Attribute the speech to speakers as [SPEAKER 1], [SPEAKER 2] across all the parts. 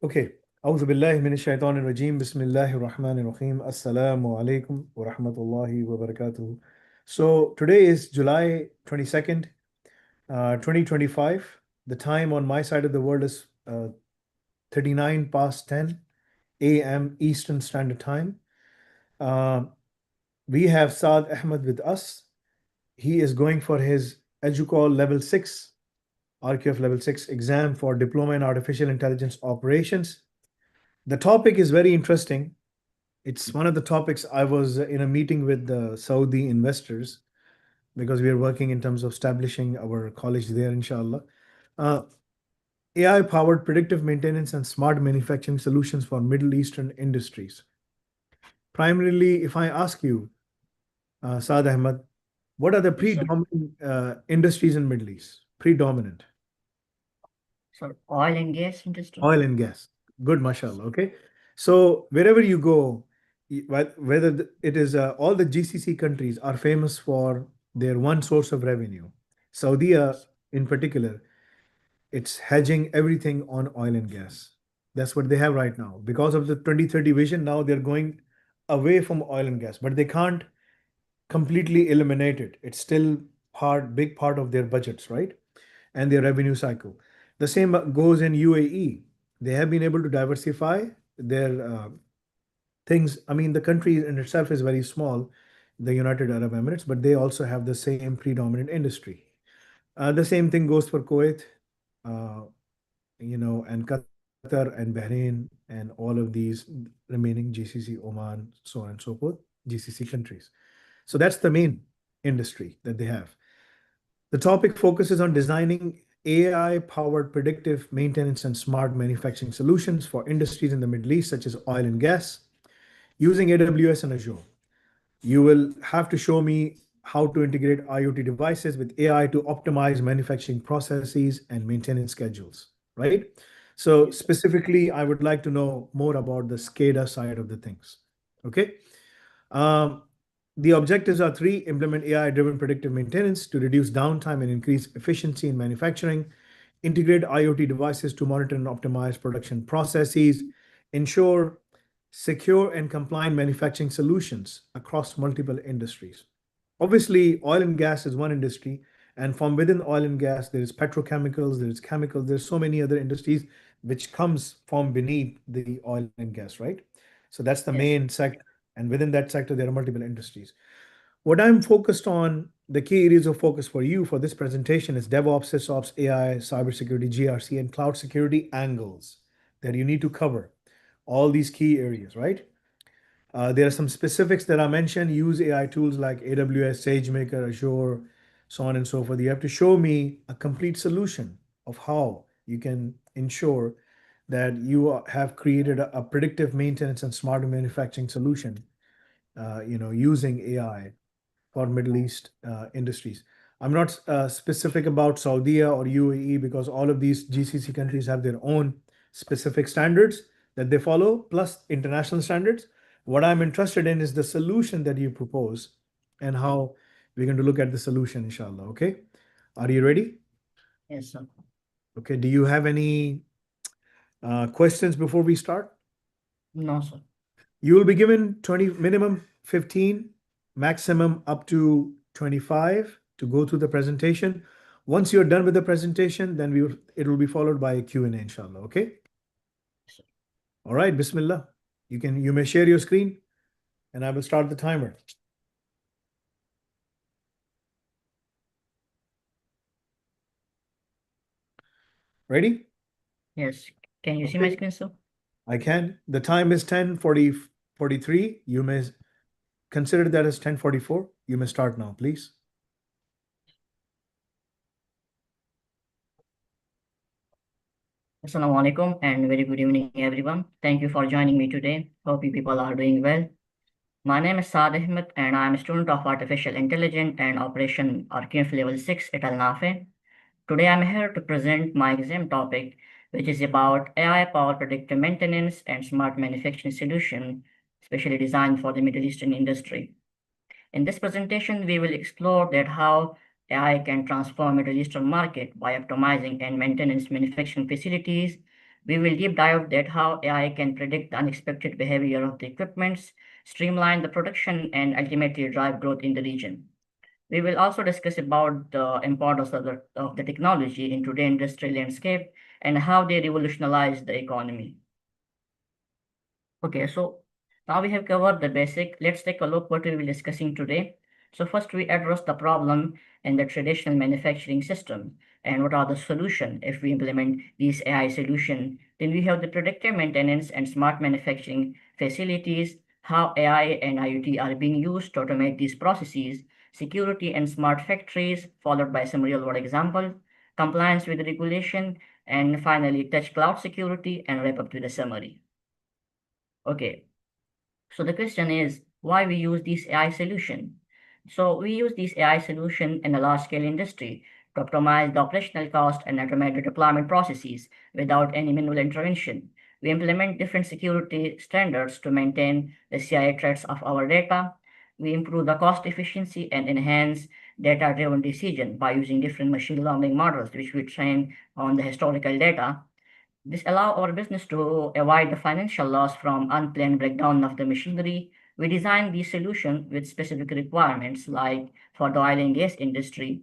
[SPEAKER 1] Okay. أعوذ بالله من الشيطان الرجيم بسم الله الرحمن الرحيم السلام عليكم ورحمة الله وبركاته. So today is July 22nd, 2025. The time on my side of the world is 39 past 10 a.m. Eastern Standard Time. Uh, we have Saad Ahmad with us. He is going for his EduQual Level 6, RQF Level 6 exam for Diploma in Artificial Intelligence Operations. The topic is very interesting. It's one of the topics. I was in a meeting with the Saudi investors because we are working in terms of establishing our college there, inshallah. Uh, AI powered predictive maintenance and smart manufacturing solutions for Middle Eastern industries. Primarily, if I ask you, Saad Ahmad, what are the
[SPEAKER 2] Yes, sir.
[SPEAKER 1] predominant industries in Middle East? Predominant.
[SPEAKER 2] So oil and gas industry.
[SPEAKER 1] Oil and gas. Good, mashallah. Okay. So wherever you go, whether it is all the GCC countries are famous for their one source of revenue. Saudi, in particular, it's hedging everything on oil and gas. That's what they have right now. Because of the 2030 vision, now they're going away from oil and gas, but they can't completely eliminate it. It's still big part of their budgets, right? And their revenue cycle. The same goes in UAE. They have been able to diversify their things. I mean, the country in itself is very small, the United Arab Emirates, but they also have the same predominant industry. The same thing goes for Kuwait, uh, and Qatar and Bahrain and all of these remaining GCC, Oman, so on and so forth, GCC countries. So that's the main industry that they have. The topic focuses on designing AI-powered predictive maintenance and smart manufacturing solutions for industries in the Middle East, such as oil and gas, using AWS and Azure. You will have to show me how to integrate IoT devices with AI to optimize manufacturing processes and maintenance schedules, right? So specifically, I would like to know more about the SCADA side of the things. Okay. Um, the objectives are three: implement AI-driven predictive maintenance to reduce downtime and increase efficiency in manufacturing, integrate IoT devices to monitor and optimize production processes, ensure secure and compliant manufacturing solutions across multiple industries. Obviously, oil and gas is one industry, and from within oil and gas, there is petrochemicals, there is chemicals, there's so many other industries which comes from beneath the oil and gas, right? So that's the
[SPEAKER 2] Yes.
[SPEAKER 1] main sector. And within that sector, there are multiple industries. What I'm focused on, the key areas of focus for you for this presentation is DevOps, SysOps, AI, cybersecurity, GRC, and cloud security angles that you need to cover. All these key areas, right? There are some specifics that I mentioned. Use AI tools like AWS, SageMaker, Azure, so on and so forth. You have to show me a complete solution of how you can ensure that you have created a predictive maintenance and smarter manufacturing solution, using AI for Middle East industries. I'm not specific about Saudi or UAE because all of these GCC countries have their own specific standards that they follow, plus international standards. What I'm interested in is the solution that you propose and how we're going to look at the solution, inshallah. Okay. Are you ready?
[SPEAKER 2] Yes, sir.
[SPEAKER 1] Okay. Do you have any questions before we start?
[SPEAKER 2] No, sir.
[SPEAKER 1] You will be given 20, minimum 15, maximum up to 25 to go through the presentation. Once you're done with the presentation, then it will be followed by a Q&A, inshallah. Okay.
[SPEAKER 2] Yes, sir.
[SPEAKER 1] All right. Bismillah. You may share your screen and I will start the timer. Ready?
[SPEAKER 2] Yes. Can you see my screen, sir?
[SPEAKER 1] I can. The time is 10:43. You may consider that as 10:44. You may start now, please.
[SPEAKER 2] Assalamu alaikum and very good evening, everyone. Thank you for joining me today. Hope you people are doing well. My name is Saad Ahmad and I am a student of Artificial Intelligence and Operation RQF Level 6 at Al Nafi. Today I'm here to present my exam topic, which is about AI-powered predictive maintenance and smart manufacturing solution, specially designed for the Middle Eastern industry. In this presentation, we will explore that how AI can transform Middle Eastern market by optimizing and maintaining manufacturing facilities, We will deep dive at how AI can predict the unexpected behavior of the equipments, streamline the production, and ultimately drive growth in the region. We will also discuss about the importance of the technology in today's industrial landscape and how they revolutionize the economy. Okay, so now we have covered the basic. Let's take a look what we will be discussing today. So first we address the problem in the traditional manufacturing system and what are the solution if we implement these AI solution. Then we have the predictive maintenance and smart manufacturing facilities, how AI and IoT are being used to automate these processes, security and smart factories, followed by some real world example, compliance with regulation, and finally touch cloud security and wrap up to the summary. Okay, so the question is why we use this AI solution. So we use this AI solution in a large-scale industry to optimize the operational cost and automate the deployment processes without any manual intervention. We implement different security standards to maintain the CIA threats of our data. We improve the cost efficiency and enhance data-driven decision by using different machine learning models, which we train on the historical data. This allows our business to avoid the financial loss from unplanned breakdown of the machinery. We design the solution with specific requirements, like for the oil and gas industry.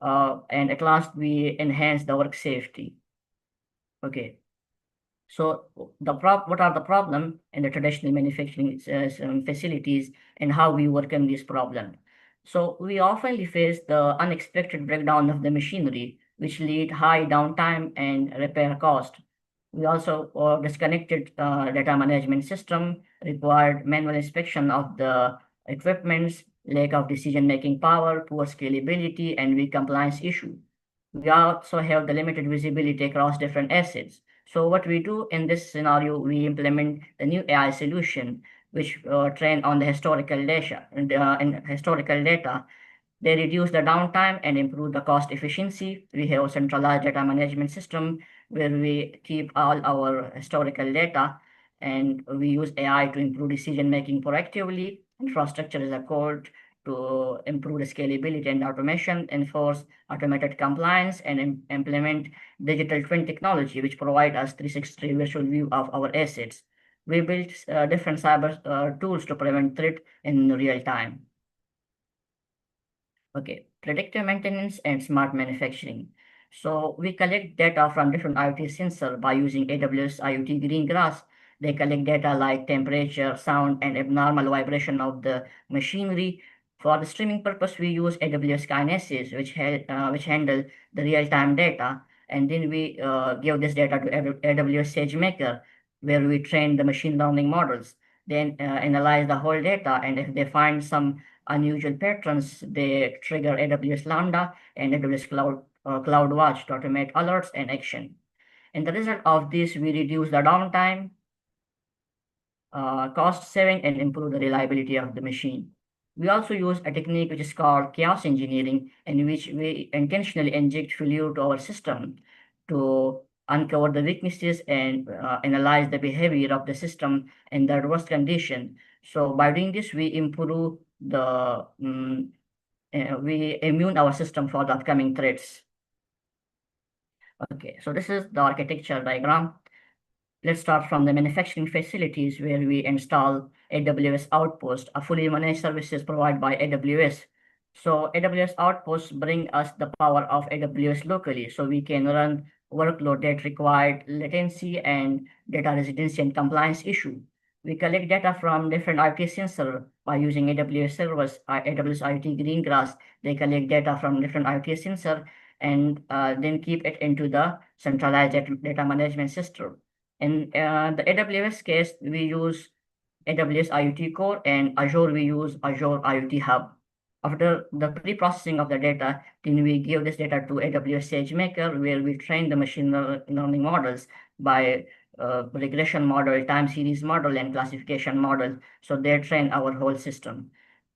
[SPEAKER 2] And at last, we enhance the work safety. Okay. So what are the problem in the traditional manufacturing facilities and how we overcome this problem? So we often face the unexpected breakdown of the machinery, which lead high downtime and repair cost. We also disconnected data management system, required manual inspection of the equipments, lack of decision-making power, poor scalability, and weak compliance issue. We also have the limited visibility across different assets. So what we do in this scenario, we implement the new AI solution, which train on the historical data. Historical data, they reduce the downtime and improve the cost efficiency. We have a centralized data management system where we keep all our historical data, and we use AI to improve decision making proactively. Infrastructure is a code to improve the scalability and automation, enforce automated compliance, and implement digital twin technology, which provide us 360 visual view of our assets. We built different cyber tools to prevent threat in real time. Okay, predictive maintenance and smart manufacturing. So we collect data from different IoT sensor by using AWS IoT Greengrass. They collect data like temperature, sound, and abnormal vibration of the machinery. For the streaming purpose, we use AWS Kinesis, which handle the real-time data. And then we give this data to AWS SageMaker, where we train the machine learning models. Then analyze the whole data, and if they find some unusual patterns, they trigger AWS Lambda and AWS CloudWatch to automate alerts and action. And the result of this, we reduce the downtime, cost saving, and improve the reliability of the machine. We also use a technique which is called chaos engineering, in which we intentionally inject failure to our system to uncover the weaknesses and analyze the behavior of the system in the worst condition. So by doing this, we improve the we immune our system for the upcoming threats. Okay, so this is the architecture diagram. Let's start from the manufacturing facilities where we install AWS Outpost, a fully managed services provided by AWS. So AWS Outposts bring us the power of AWS locally, so we can run workload that required latency and data residency and compliance issue. We collect data from different IoT sensor by using AWS servers, AWS IoT Greengrass. They collect data from different IoT sensor and then keep it into the centralized data management system. In the AWS case, we use AWS IoT Core, and Azure, we use Azure IoT Hub. After the pre-processing of the data, then we give this data to AWS SageMaker, where we train the machine learning models by regression model, time series model, and classification model. So they train our whole system.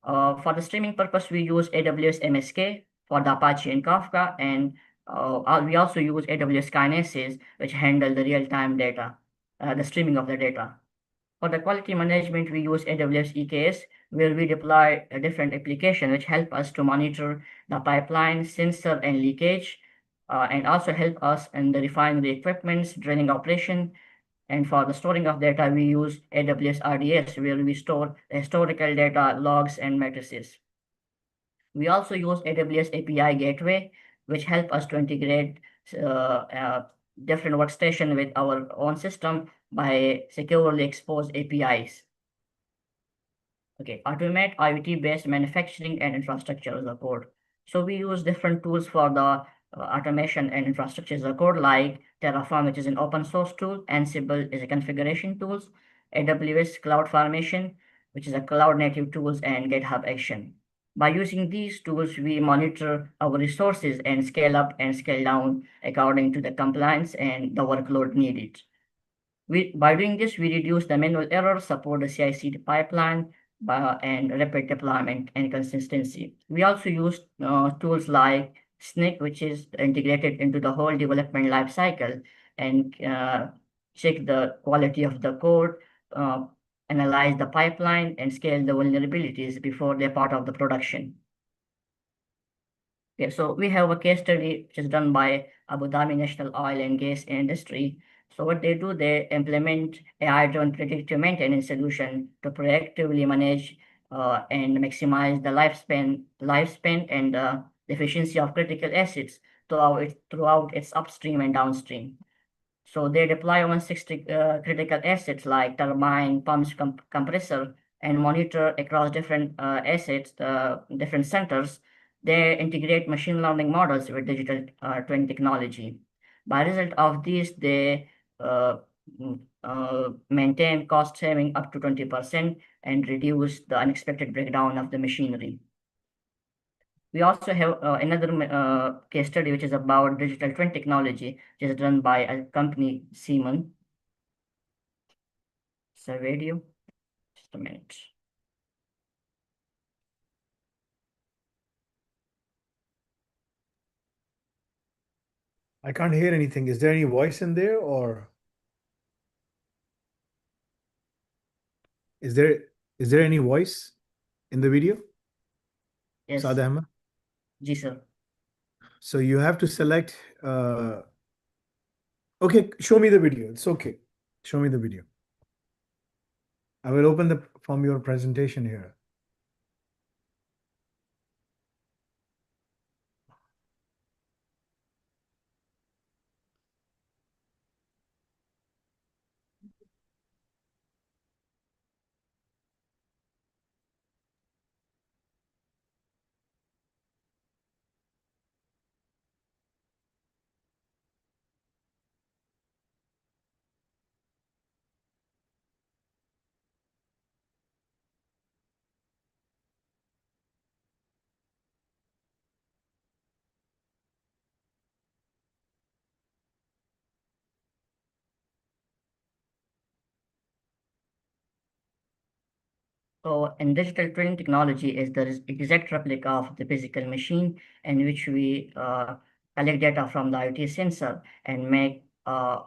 [SPEAKER 2] For the streaming purpose, we use AWS MSK for the Apache and Kafka, and we also use AWS Kinesis, which handle the real-time data, the streaming of the data. For the quality management, we use AWS EKS, where we deploy a different application which help us to monitor the pipeline, sensor, and leakage. and also help us in the refinery equipments, drilling operation. And for the storing of data, we use AWS RDS, where we store historical data, logs, and matrices. We also use AWS API Gateway, which help us to integrate different workstation with our own system by securely expose APIs. Okay, automate IoT-based manufacturing and infrastructure as a code. So we use different tools for the automation and infrastructure as a code, like Terraform, which is an open source tool, Ansible is a configuration tools, AWS CloudFormation, which is a cloud native tools, and GitHub Action. By using these tools, we monitor our resources and scale up and scale down according to the compliance and the workload needed. By doing this, we reduce the manual errors, support the CI/CD pipeline, and rapid deployment and consistency. We also use tools like Snyk, which is integrated into the whole development lifecycle, and check the quality of the code, uh, analyze the pipeline, and scale the vulnerabilities before they're part of the production. Okay, so we have a case study which is done by Abu Dhabi National Oil and Gas Industry. So what they do, they implement AI-driven predictive maintenance solution to proactively manage and maximize the lifespan and the efficiency of critical assets throughout its upstream and downstream. So they deploy 160 critical assets like turbine, pumps, compressor, and monitor across different assets, different centers. They integrate machine learning models with digital twin technology. By result of this, they uh, maintain cost saving up to 20% and reduce the unexpected breakdown of the machinery. We also have another case study, which is about digital twin technology, which is done by a company, Siemens. So video, just a minute.
[SPEAKER 1] I can't hear anything. Is there any voice in there, or is there any voice in the video?
[SPEAKER 2] Yes,
[SPEAKER 1] Saad Ahmad.
[SPEAKER 2] ji sir.
[SPEAKER 1] So you have to select. Okay, show me the video. It's okay. Show me the video. I will open the from your presentation here.
[SPEAKER 2] So, and digital twin technology is the exact replica of the physical machine in which we collect data from the IoT sensor and make a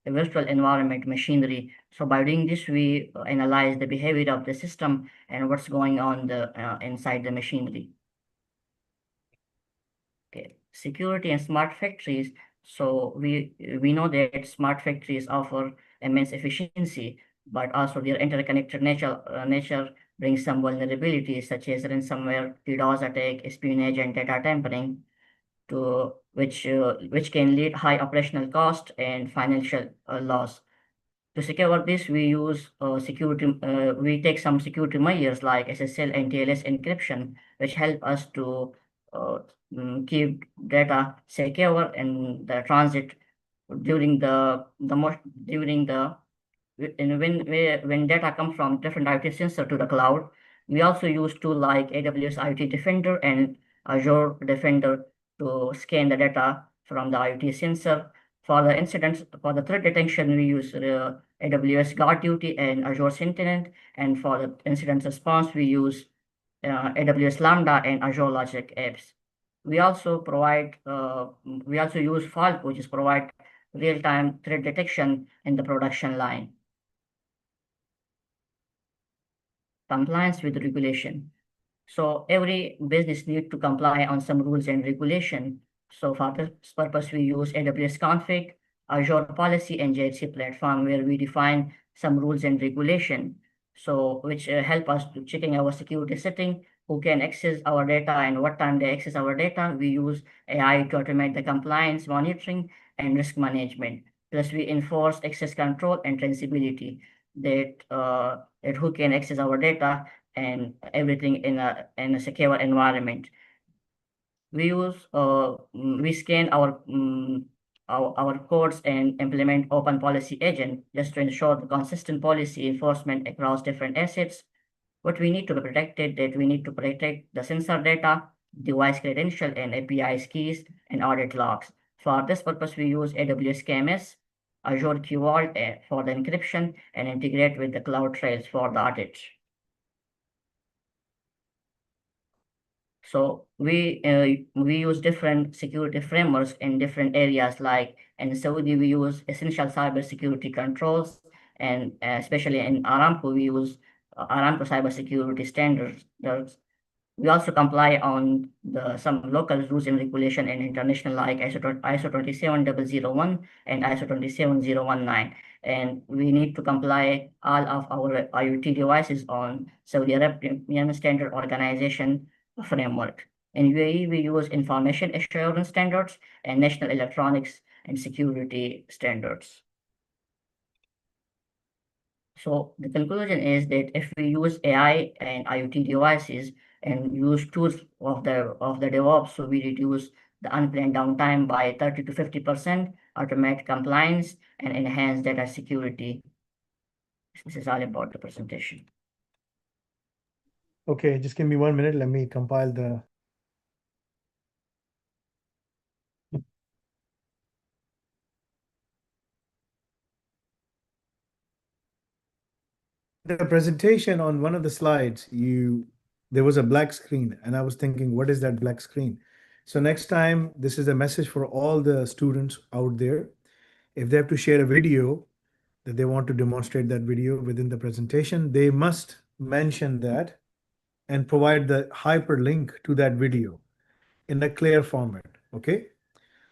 [SPEAKER 2] virtual environment machinery. So by doing this, we analyze the behavior of the system and what's going on inside the machinery. Okay, security and smart factories. So we know that smart factories offer immense efficiency, but also their interconnected nature brings some vulnerabilities such as ransomware, DDoS attack, espionage, and data tampering, to which can lead high operational cost and financial loss. To secure this, we take some security measures like SSL and TLS encryption, which help us to uh, keep data secure in the transit during the most during the and when data come from different IoT sensor to the cloud. We also use tool like AWS IoT Defender and Azure Defender to scan the data from the IoT sensor. For the threat detection, we use AWS Guard Duty and Azure Sentinel. And for the incident response, we use AWS Lambda and Azure Logic Apps. We also use Falco, which is provide real-time threat detection in the production line. Compliance with regulation. So every business need to comply on some rules and regulation. So for this purpose, we use AWS config, Azure policy, and JHC platform, where we define some rules and regulation. So which help us to checking our security setting, who can access our data and what time they access our data. We use AI to automate the compliance monitoring and risk management. Plus, we enforce access control and traceability, that who can access our data and everything in a secure environment. We scan our codes and implement open policy agent just to ensure the consistent policy enforcement across different assets. What we need to protect it, that we need to protect the sensor data, device credential, and APIs keys and audit logs. For this purpose, we use AWS KMS, Azure Key Vault for the encryption, and integrate with the cloud trails for the audit. So we use different security frameworks in different areas. Like in Saudi, we use essential cybersecurity controls, and especially in Aramco, we use Aramco cybersecurity standards. We also comply on some local rules and regulation and international, like ISO 27001 and ISO 27019. And we need to comply all of our IoT devices on Saudi Arabian Standard Organization framework. In UAE, we use information assurance standards and national electronics and security standards. So the conclusion is that if we use AI and IoT devices and use tools of the DevOps, so we reduce the unplanned downtime by 30 to 50%, automate compliance, and enhance data security. This is all about the presentation.
[SPEAKER 1] Okay, just give me 1 minute. Let me compile the. The presentation on one of the slides, there was a black screen, and I was thinking, what is that black screen? So next time, this is a message for all the students out there. If they have to share a video that they want to demonstrate that video within the presentation, they must mention that and provide the hyperlink to that video in a clear format, okay?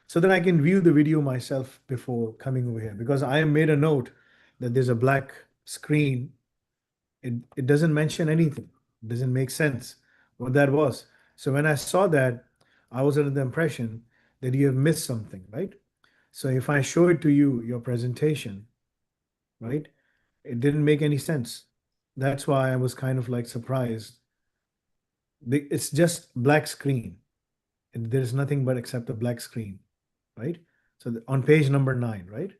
[SPEAKER 1] So then I can view the video myself before coming over here, because I made a note that there's a black screen. It doesn't mention anything. It doesn't make sense what that was. So when I saw that, I was under the impression that you have missed something, right? So if I show it to you, your presentation, right, it didn't make any sense. That's why I was kind of like surprised. It's just black screen. There's nothing but except a black screen, right? So on page number 9, right?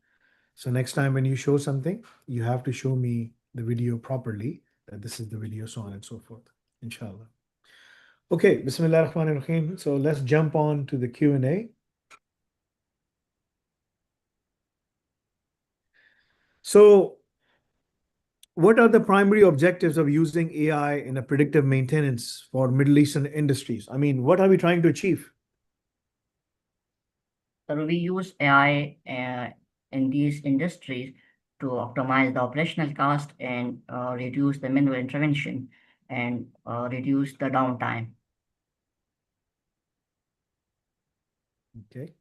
[SPEAKER 1] So next time when you show something, you have to show me the video properly, that this is the video, so on and so forth, inshallah. Okay, Bismillah ar-Rahman ar-Rahim. So let's jump on to the Q&A. So what are the primary objectives of using AI in a predictive maintenance for Middle Eastern industries? I mean, what are we trying to achieve?
[SPEAKER 2] So we use AI in these industries to optimize the operational cost and reduce the manual intervention and reduce the downtime.
[SPEAKER 1] Okay.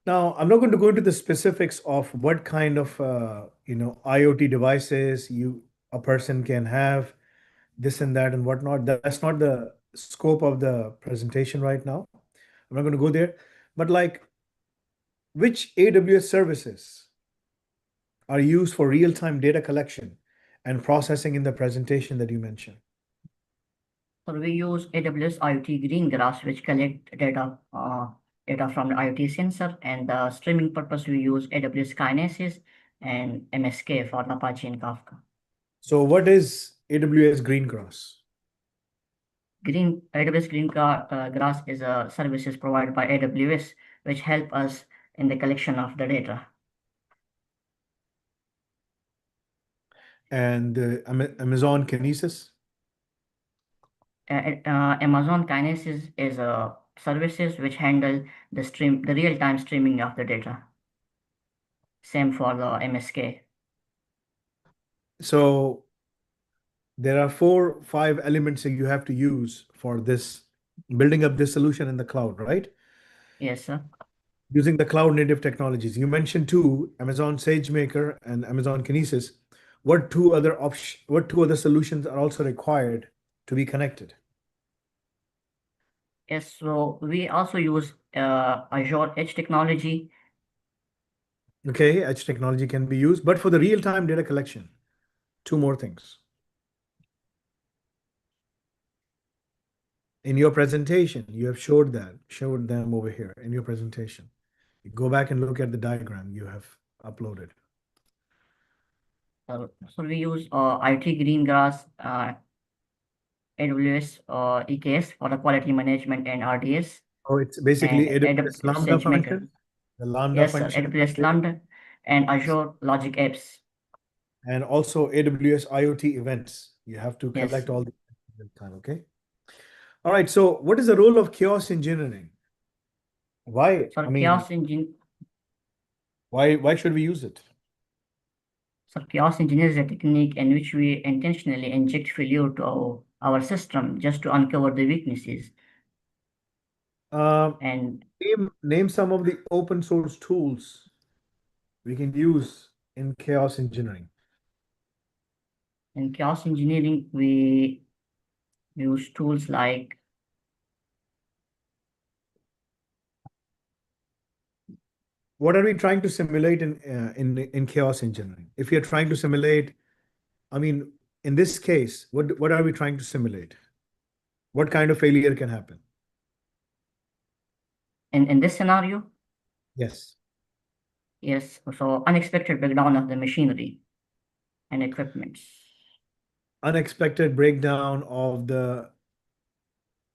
[SPEAKER 1] Now, I'm not going to go into the specifics of what kind of IoT devices a person can have, this and that and whatnot. That's not the scope of the presentation right now. I'm not going to go there. But like, which AWS services are used for real-time data collection and processing in the presentation that you mentioned?
[SPEAKER 2] So we use AWS IoT Greengrass, which collect data from the IoT sensor, and the streaming purpose we use AWS Kinesis and MSK for the Apache and Kafka.
[SPEAKER 1] So what is AWS Greengrass?
[SPEAKER 2] AWS Greengrass is a services provided by AWS, which help us in the collection of the data.
[SPEAKER 1] And Amazon Kinesis?
[SPEAKER 2] Amazon Kinesis is a services which handle the real-time streaming of the data. Same for the MSK.
[SPEAKER 1] So there are 4, 5 elements that you have to use for this building up this solution in the cloud, right?
[SPEAKER 2] Yes, sir.
[SPEAKER 1] Using the cloud native technologies. You mentioned two, Amazon SageMaker and Amazon Kinesis. What two other solutions are also required to be connected?
[SPEAKER 2] Yes, so we also use Azure Edge technology.
[SPEAKER 1] Okay, edge technology can be used, but for the real-time data collection, two more things. In your presentation, you have showed them over here in your presentation. You go back and look at the diagram you have uploaded.
[SPEAKER 2] So we use IT Greengrass, AWS EKS for the quality management and RDS,
[SPEAKER 1] Oh, it's basically
[SPEAKER 2] and
[SPEAKER 1] AWS
[SPEAKER 2] AWS
[SPEAKER 1] Lambda
[SPEAKER 2] SageMaker.
[SPEAKER 1] function, the Lambda
[SPEAKER 2] Yes, sir.
[SPEAKER 1] function,
[SPEAKER 2] AWS Lambda and Azure Logic Apps.
[SPEAKER 1] and also AWS IoT events. You have to
[SPEAKER 2] Yes.
[SPEAKER 1] collect all the time, okay? All right, so what is the role of chaos engineering? Why?
[SPEAKER 2] So
[SPEAKER 1] I mean, why should we use it?
[SPEAKER 2] chaos engineer is a technique in which we intentionally inject failure to our system just to uncover the weaknesses.
[SPEAKER 1] Um,
[SPEAKER 2] And
[SPEAKER 1] name some of the open source tools we can use in chaos engineering.
[SPEAKER 2] in chaos engineering, we use tools like
[SPEAKER 1] What are we trying to simulate in chaos engineering? If you're trying to simulate, I mean, in this case, what are we trying to simulate? What kind of failure can happen?
[SPEAKER 2] in this scenario,
[SPEAKER 1] Yes.
[SPEAKER 2] yes, so unexpected breakdown of the machinery and equipment.
[SPEAKER 1] Unexpected breakdown of the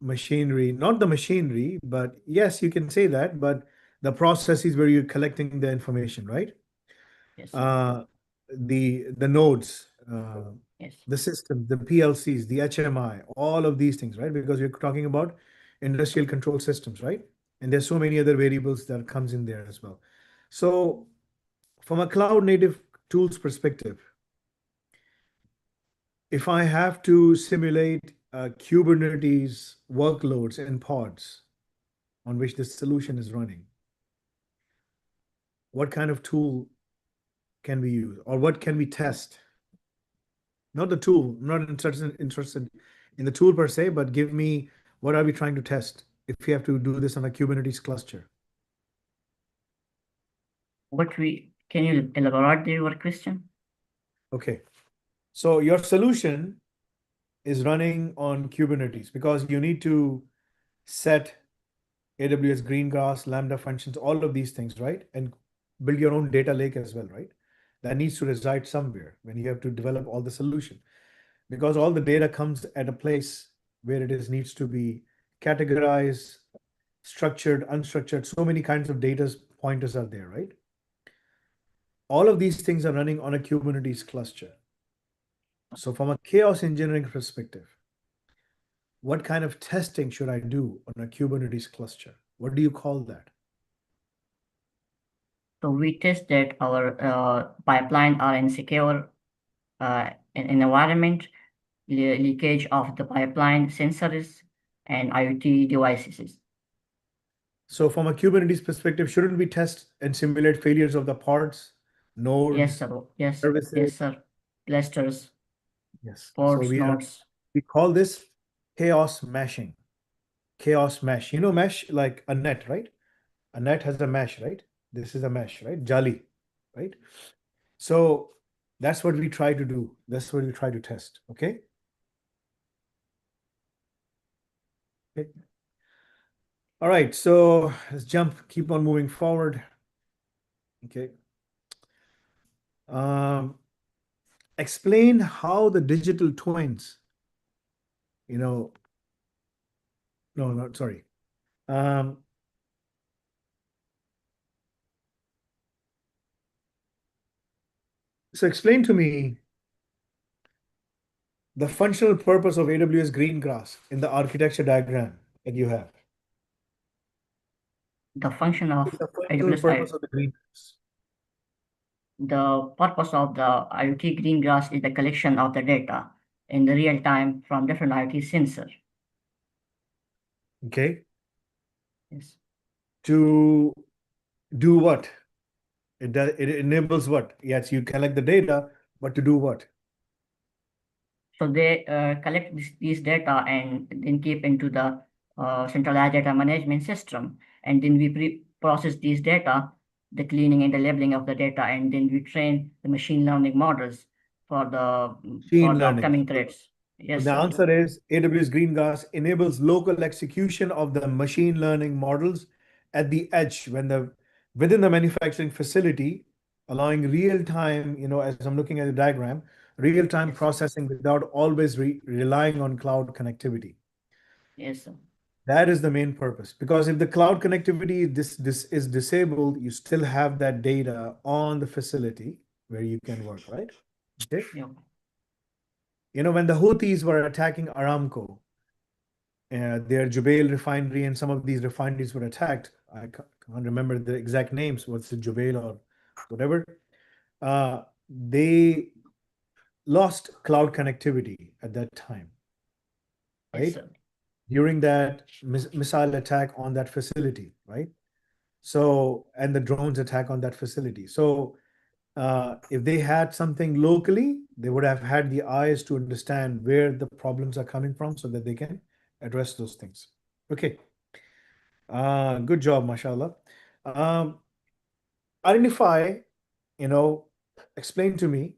[SPEAKER 1] machinery, not the machinery, but yes, you can say that, but the processes where you're collecting the information, right?
[SPEAKER 2] Yes, sir.
[SPEAKER 1] Uh, the nodes,
[SPEAKER 2] Yes.
[SPEAKER 1] the system, the PLCs, the HMI, all of these things, right? Because you're talking about industrial control systems, right? And there's so many other variables that comes in there as well. So from a cloud native tools perspective, if I have to simulate Kubernetes workloads and pods on which this solution is running, what kind of tool can we use or what can we test? Not the tool. I'm not interested in the tool per se, but give me what are we trying to test if you have to do this on a Kubernetes cluster?
[SPEAKER 2] Can you elaborate your question?
[SPEAKER 1] Okay. So your solution is running on Kubernetes because you need to set AWS Greengrass, Lambda functions, all of these things, right? And build your own data lake as well, right? That needs to reside somewhere when you have to develop all the solution because all the data comes at a place where it is needs to be categorized, structured, unstructured. So many kinds of data pointers are there, right? All of these things are running on a Kubernetes cluster. So from a chaos engineering perspective, what kind of testing should I do on a Kubernetes cluster? What do you call that?
[SPEAKER 2] So we test that our pipeline are insecure in environment, leakage of the pipeline sensors and IoT devices.
[SPEAKER 1] So from a Kubernetes perspective, shouldn't we test and simulate failures of the pods,
[SPEAKER 2] Yes,
[SPEAKER 1] nodes,
[SPEAKER 2] sir. Yes,
[SPEAKER 1] services?
[SPEAKER 2] yes, sir. Clusters,
[SPEAKER 1] Yes. So
[SPEAKER 2] ports, nodes.
[SPEAKER 1] we call this chaos meshing. Chaos mesh. You know mesh like a net, right? A net has a mesh, right? This is a mesh, right? Jali, right? So that's what we try to do. That's what we try to test. Okay. Okay. All right. So let's keep on moving forward. Okay. Um, explain how the digital twins, you know, no, sorry. Um, so explain to me the functional purpose of AWS Greengrass in the architecture diagram that you have.
[SPEAKER 2] The function
[SPEAKER 1] What is
[SPEAKER 2] of
[SPEAKER 1] the functional
[SPEAKER 2] AWS,
[SPEAKER 1] purpose of the Greengrass?
[SPEAKER 2] the purpose of the IoT Greengrass is the collection of the data. in the real time from different IoT sensor.
[SPEAKER 1] Okay.
[SPEAKER 2] Yes.
[SPEAKER 1] To do what? It enables what? Yes, you collect the data, but to do what?
[SPEAKER 2] So they collect these data and then keep into the centralized data management system. And then we process these data, the cleaning and the labeling of the data, and then we train the machine learning models for
[SPEAKER 1] Machine
[SPEAKER 2] the
[SPEAKER 1] learning.
[SPEAKER 2] upcoming threats.
[SPEAKER 1] So
[SPEAKER 2] Yes,
[SPEAKER 1] the
[SPEAKER 2] sir.
[SPEAKER 1] answer is AWS Greengrass enables local execution of the machine learning models at the edge within the manufacturing facility, allowing real time, as I'm looking at the diagram, real time
[SPEAKER 2] Yes, sir.
[SPEAKER 1] processing without always relying on cloud connectivity.
[SPEAKER 2] Yes, sir.
[SPEAKER 1] That is the main purpose. Because if the cloud connectivity this is disabled, you still have that data on the facility where you can work, right? Okay.
[SPEAKER 2] Yeah.
[SPEAKER 1] When the Houthis were attacking Aramco, their Jubail refinery and some of these refineries were attacked. I can't remember the exact names, what's the Jubail or whatever. They lost cloud connectivity at that time,
[SPEAKER 2] Yes,
[SPEAKER 1] right?
[SPEAKER 2] sir.
[SPEAKER 1] During that missile attack on that facility, right? So, and the drones attack on that facility. So, if they had something locally, they would have had the eyes to understand where the problems are coming from so that they can address those things. Okay. Good job, mashallah. Um, Identify, you know, explain to me.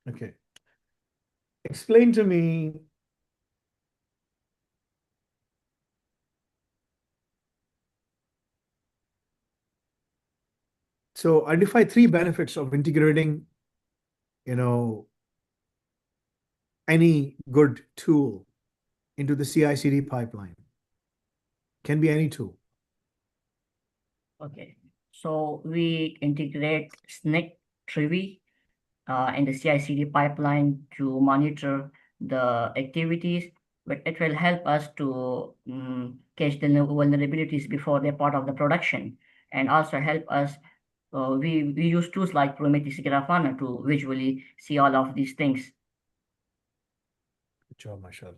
[SPEAKER 1] Okay. Explain to me. So identify three benefits of integrating, you know, any good tool into the CI/CD pipeline. Can be any tool.
[SPEAKER 2] Okay. So we integrate Snake Tree in the CI/CD pipeline to monitor the activities, but it will help us to catch the vulnerabilities before they're part of the production, and also help us. We use tools like Prometheus Grafana to visually see all of these things.
[SPEAKER 1] Good job, mashallah.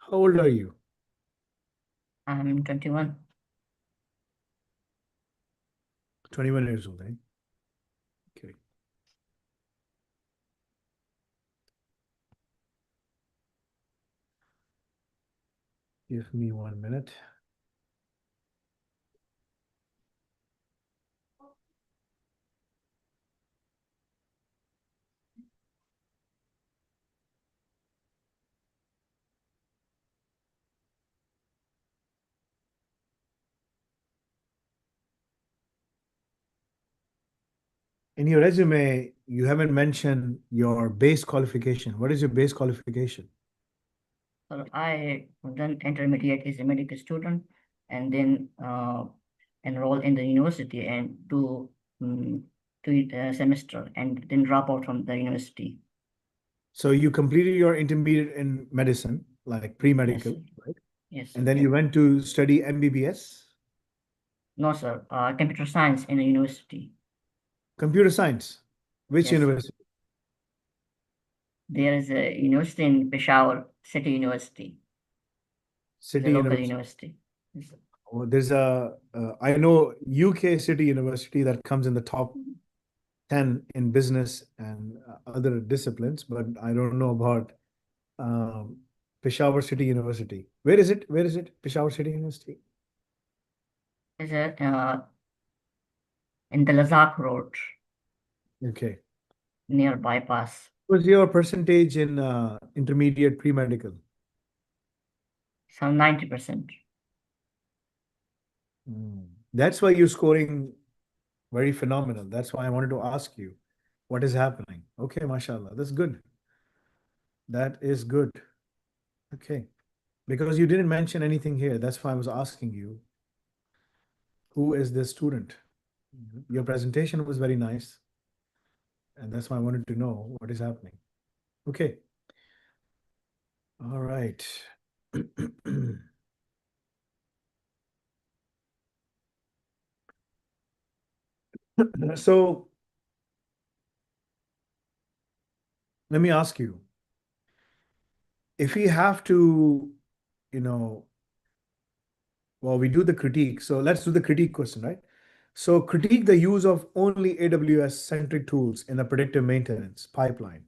[SPEAKER 1] How old are you?
[SPEAKER 2] I'm 21.
[SPEAKER 1] 21 years old, eh? Okay. Give me 1 minute. In your resume, you haven't mentioned your base qualification. What is your base qualification?
[SPEAKER 2] So I done intermediate as a medical student, and then enroll in the university and do two semester, and then drop out from the university.
[SPEAKER 1] So you completed your intermediate in medicine, like
[SPEAKER 2] Yes,
[SPEAKER 1] pre-medical,
[SPEAKER 2] sir.
[SPEAKER 1] right?
[SPEAKER 2] Yes, sir.
[SPEAKER 1] And then you went to study MBBS,
[SPEAKER 2] No, sir. Computer science in the university.
[SPEAKER 1] computer science. Which
[SPEAKER 2] Yes, sir.
[SPEAKER 1] university?
[SPEAKER 2] There is a university in Peshawar, City University, the
[SPEAKER 1] City
[SPEAKER 2] local
[SPEAKER 1] University.
[SPEAKER 2] university. Yes, sir.
[SPEAKER 1] Oh, there's I know UK City University that comes in the top 10 in business and other disciplines, but I don't know about um, Peshawar City University. Where is it? Where is it? Peshawar City University.
[SPEAKER 2] Is in the Lazak Road
[SPEAKER 1] Okay.
[SPEAKER 2] near bypass.
[SPEAKER 1] What's your percentage in intermediate pre-medical?
[SPEAKER 2] Some 90%.
[SPEAKER 1] That's why you're scoring very phenomenal. That's why I wanted to ask you what is happening. Okay, mashallah. That's good. That is good. Okay. Because you didn't mention anything here. That's why I was asking you, who is this student? Your presentation was very nice. And that's why I wanted to know what is happening. Okay. All right. So let me ask you, if we have to, you know, well, we do the critique. So let's do the critique question, right? So critique the use of only AWS-centric tools in the predictive maintenance pipeline.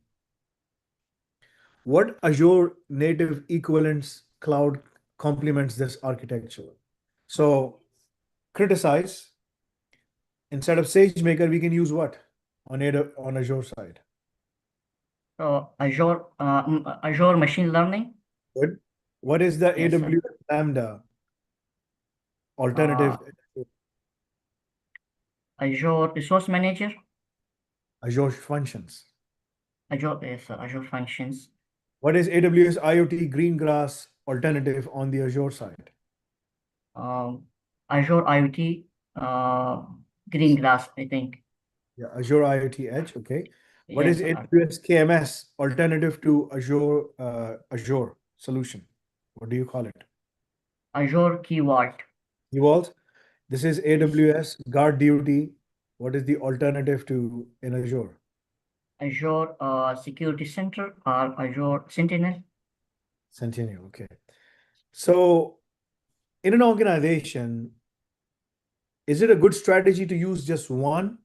[SPEAKER 1] What Azure native equivalence cloud complements this architecture? So criticize, instead of SageMaker, we can use what on on Azure side?
[SPEAKER 2] So Azure machine learning.
[SPEAKER 1] Good. What is the
[SPEAKER 2] Yes, sir.
[SPEAKER 1] AWS Lambda
[SPEAKER 2] Uh,
[SPEAKER 1] alternative?
[SPEAKER 2] Azure Resource Manager.
[SPEAKER 1] Azure Functions.
[SPEAKER 2] Azure, yes, sir. Azure Functions.
[SPEAKER 1] What is AWS IoT Greengrass alternative on the Azure side?
[SPEAKER 2] Um, Azure IoT, Greengrass, I think.
[SPEAKER 1] Yeah, Azure IoT Edge. Okay. What
[SPEAKER 2] Yes,
[SPEAKER 1] is
[SPEAKER 2] sir.
[SPEAKER 1] AWS KMS alternative to Azure solution? What do you call it?
[SPEAKER 2] Azure Key Vault.
[SPEAKER 1] Evolve. This is
[SPEAKER 2] Yes.
[SPEAKER 1] AWS Guard Duty. What is the alternative to in Azure?
[SPEAKER 2] Azure Security Center or Azure Sentinel.
[SPEAKER 1] Sentinel. Okay. So in an organization, is it a good strategy to use just one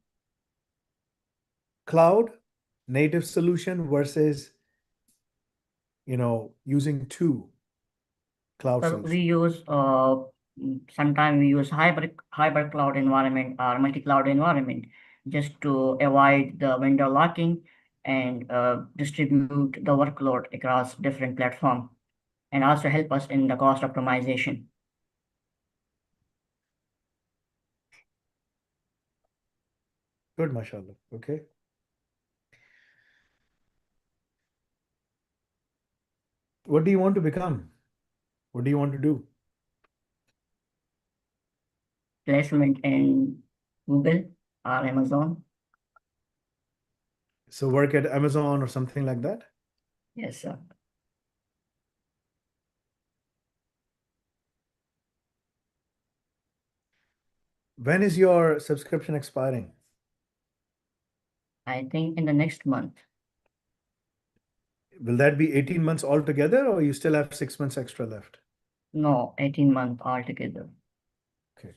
[SPEAKER 1] cloud native solution versus, using two cloud
[SPEAKER 2] So we
[SPEAKER 1] solutions?
[SPEAKER 2] use sometimes we use hybrid cloud environment or multi-cloud environment just to avoid the vendor locking and distribute the workload across different platform and also help us in the cost optimization.
[SPEAKER 1] Good, mashallah. Okay. What do you want to become? What do you want to do?
[SPEAKER 2] Placement in Google or Amazon.
[SPEAKER 1] So work at Amazon or something like that?
[SPEAKER 2] Yes, sir.
[SPEAKER 1] When is your subscription expiring?
[SPEAKER 2] I think in the next month.
[SPEAKER 1] Will that be 18 months altogether, or you still have 6 months extra left?
[SPEAKER 2] No, 18 month altogether.
[SPEAKER 1] Okay.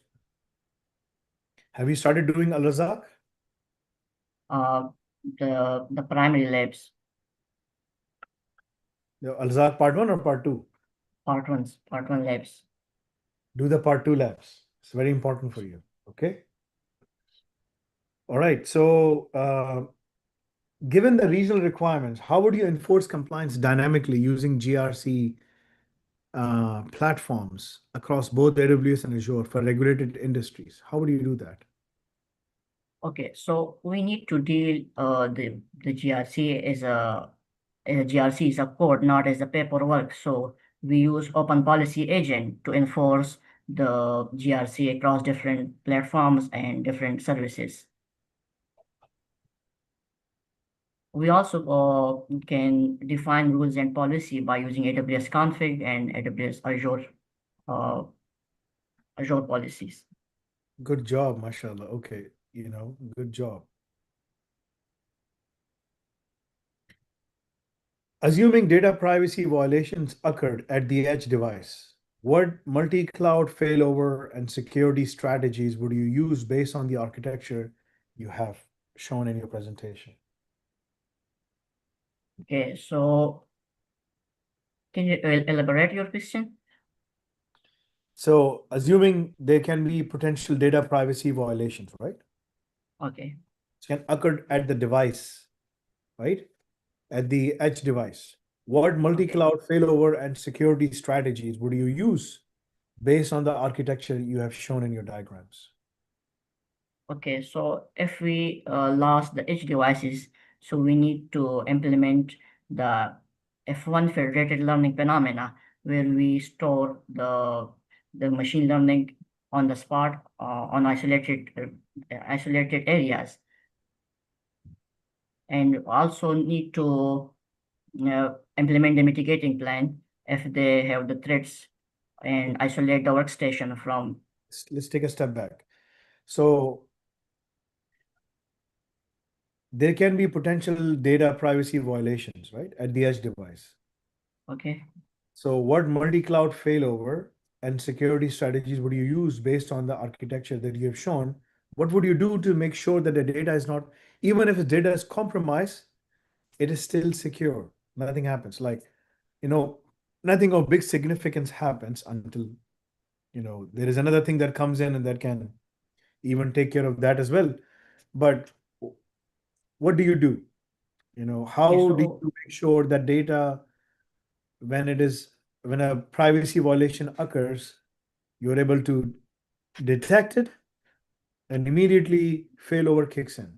[SPEAKER 1] Have you started doing Al-Razak?
[SPEAKER 2] Uh, the primary labs,
[SPEAKER 1] The Al-Razak part one or part two?
[SPEAKER 2] part one labs.
[SPEAKER 1] Do the part two labs. It's very important for you. Okay. All right. So, given the regional requirements, how would you enforce compliance dynamically using GRC platforms across both AWS and Azure for regulated industries? How would you do that?
[SPEAKER 2] Okay, so we need to deal the GRC is a GRC is a code, not as a paperwork. So we use open policy agent to enforce the GRC across different platforms and different services. We also can define rules and policy by using AWS config and AWS uh, Azure policies.
[SPEAKER 1] Good job, mashallah. Okay, good job. Assuming data privacy violations occurred at the edge device, what multi-cloud failover and security strategies would you use based on the architecture you have shown in your presentation?
[SPEAKER 2] Okay, so can you elaborate your question?
[SPEAKER 1] So, assuming there can be potential data privacy violations, right?
[SPEAKER 2] Okay.
[SPEAKER 1] It can occur at the device, right? At the edge device. What
[SPEAKER 2] Okay.
[SPEAKER 1] multi-cloud failover and security strategies would you use based on the architecture you have shown in your diagrams?
[SPEAKER 2] Okay, so if we lost the edge devices, so we need to implement the F1 federated learning phenomena where we store the machine learning on the spot on isolated areas, and also need to implement the mitigating plan if they have the threats and isolate the workstation from.
[SPEAKER 1] Let's take a step back. So there can be potential data privacy violations, right, at the edge device.
[SPEAKER 2] Okay.
[SPEAKER 1] So what multi-cloud failover and security strategies would you use based on the architecture that you have shown? What would you do to make sure that the data is not, even if the data is compromised, it is still secure? Nothing happens. Like, nothing of big significance happens until, there is another thing that comes in and that can even take care of that as well. But what do you do?
[SPEAKER 2] Okay,
[SPEAKER 1] How do
[SPEAKER 2] so
[SPEAKER 1] you make sure that data, when a privacy violation occurs, you're able to detect it and immediately failover kicks in?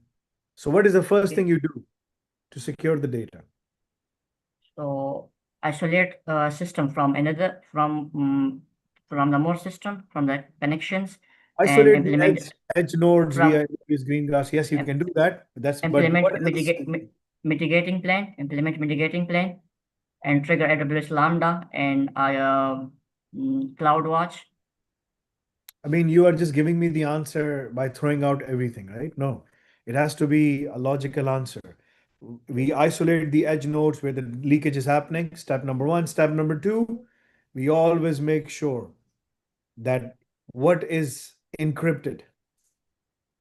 [SPEAKER 1] So what is the first
[SPEAKER 2] okay,
[SPEAKER 1] thing you do to secure the data?
[SPEAKER 2] so isolate system from another from the more system from the connections and
[SPEAKER 1] Isolate the
[SPEAKER 2] implement
[SPEAKER 1] edge nodes
[SPEAKER 2] from
[SPEAKER 1] via AWS green grass. Yes, you
[SPEAKER 2] im-
[SPEAKER 1] can do that. But what
[SPEAKER 2] implement
[SPEAKER 1] else?
[SPEAKER 2] mitigating plan, implement mitigating plan, and trigger AWS Lambda and CloudWatch.
[SPEAKER 1] I mean, you are just giving me the answer by throwing out everything, right? No, it has to be a logical answer. We isolate the edge nodes where the leakage is happening. Step number one. Step number two, we always make sure that what is encrypted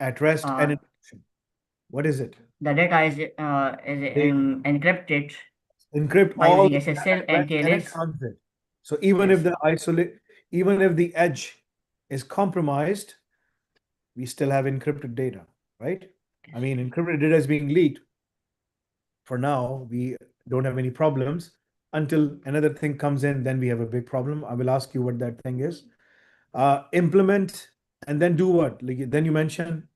[SPEAKER 1] at rest and
[SPEAKER 2] Uh,
[SPEAKER 1] encryption. What is it?
[SPEAKER 2] the data is
[SPEAKER 1] They
[SPEAKER 2] encrypted
[SPEAKER 1] encrypt
[SPEAKER 2] by
[SPEAKER 1] all
[SPEAKER 2] using
[SPEAKER 1] the data
[SPEAKER 2] SSL
[SPEAKER 1] at
[SPEAKER 2] and
[SPEAKER 1] rest and in
[SPEAKER 2] TLS.
[SPEAKER 1] transit. So even if
[SPEAKER 2] Yes,
[SPEAKER 1] even if the edge is compromised, we still have encrypted data, right? I
[SPEAKER 2] yes.
[SPEAKER 1] mean, encrypted data is being leaked. For now, we don't have any problems. Until another thing comes in, then we have a big problem. I will ask you what that thing is. Implement and then do what? Like, then you mention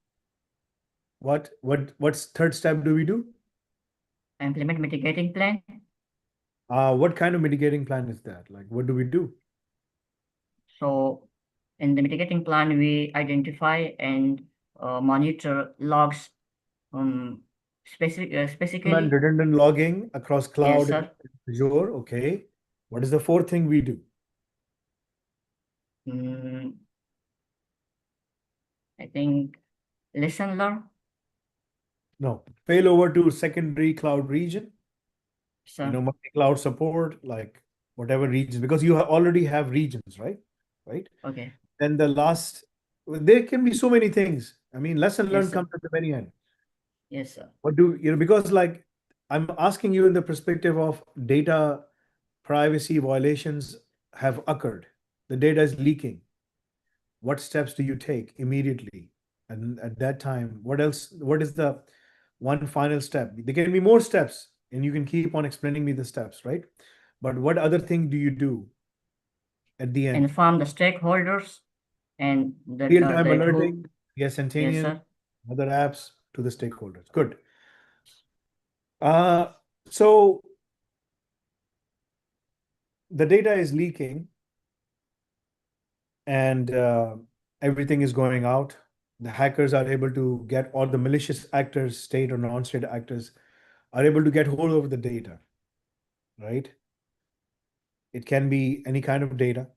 [SPEAKER 1] what's third step do we do?
[SPEAKER 2] Implement mitigating plan.
[SPEAKER 1] What kind of mitigating plan is that? Like, what do we do?
[SPEAKER 2] So in the mitigating plan, we identify and monitor logs
[SPEAKER 1] Implement
[SPEAKER 2] specifically.
[SPEAKER 1] redundant logging across
[SPEAKER 2] Yes,
[SPEAKER 1] cloud and
[SPEAKER 2] sir.
[SPEAKER 1] Azure. Okay. What is the fourth thing we do?
[SPEAKER 2] Mm, I think listen, learn,
[SPEAKER 1] No, fail over to secondary cloud region,
[SPEAKER 2] sir.
[SPEAKER 1] multi-cloud support, like whatever regions, because you already have regions, right? Right.
[SPEAKER 2] Okay.
[SPEAKER 1] Then the last, there can be so many things. I mean, lesson
[SPEAKER 2] Yes,
[SPEAKER 1] learned
[SPEAKER 2] sir.
[SPEAKER 1] comes at the very end.
[SPEAKER 2] Yes, sir.
[SPEAKER 1] What do because like I'm asking you in the perspective of data privacy violations have occurred. The data is leaking. What steps do you take immediately? And at that time, what else? What is the one final step? There can be more steps, and you can keep on explaining me the steps, right? But what other thing do you do at the end?
[SPEAKER 2] Inform the stakeholders and
[SPEAKER 1] Real-time
[SPEAKER 2] that who.
[SPEAKER 1] alerting, yes,
[SPEAKER 2] Yes,
[SPEAKER 1] Centennial,
[SPEAKER 2] sir.
[SPEAKER 1] other apps to the stakeholders. Good. Uh, so the data is leaking and everything is going out. The hackers are able to get, or the malicious actors, state or non-state actors, are able to get hold of the data, right? It can be any kind of data